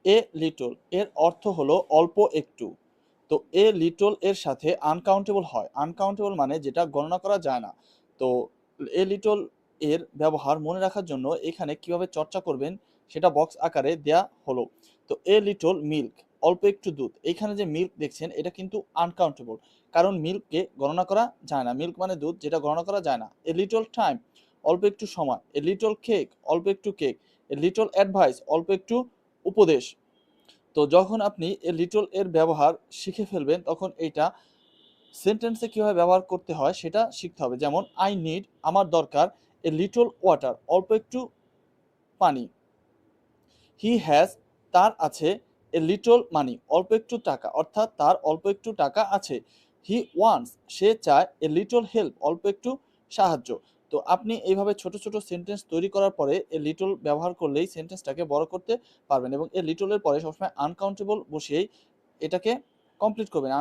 A little এর অর্থ হলো অল্প একটু। তো এ লিটল এর সাথে আনকাউন্টেবল হয়। আনকাউন্টেবল মানে যেটা গণনা করা যায় না। তো এ লিটল এর ব্যবহার মনে রাখার জন্য এখানে কিভাবে চর্চা করবেন সেটা বক্স আকারে দেয়া হলো। তো এ লিটল মিল্ক, অল্প একটু দুধ। এইখানে যে মিল্ক দেখছেন এটা কিন্তু আনকাউন্টেবল, কারণ মিল্ককে গণনা করা যায় না। মিল্ক মানে দুধ, যেটা গণনা করা যায় না। এ লিটল টাইম, অল্প একটু সময়। এ লিটল কেক, অল্প একটু কেক। এ লিটল অ্যাডভাইস, অল্প একটু উপদেশ। তো যখন আপনি এ লিটল এর ব্যবহার শিখে ফেলবেন তখন এইটা সেন্টেন্সে কিভাবে ব্যবহার করতে হয় সেটা শিখতে হবে। যেমন আই নিড, আমার দরকার, এ লিটল ওয়াটার, অল্প একটু পানি। হি হ্যাজ, তার আছে, এ লিটল মানি, অল্প একটু টাকা, অর্থাৎ তার অল্প একটু টাকা আছে। হি ওয়ান্টস, সে চায়, এ লিটল হেল্প, অল্প একটু সাহায্য। তো আপনি এইভাবে ছোট ছোট সেন্টেন্স তৈরি করার পরে এ লিটল ব্যবহার করলেই সেন্টেন্সটাকে বড় করতে পারবেন এবং এ লিটলের পরে সবসময় আনকাউন্টেবল বসিয়েই এটাকে কমপ্লিট করবেন।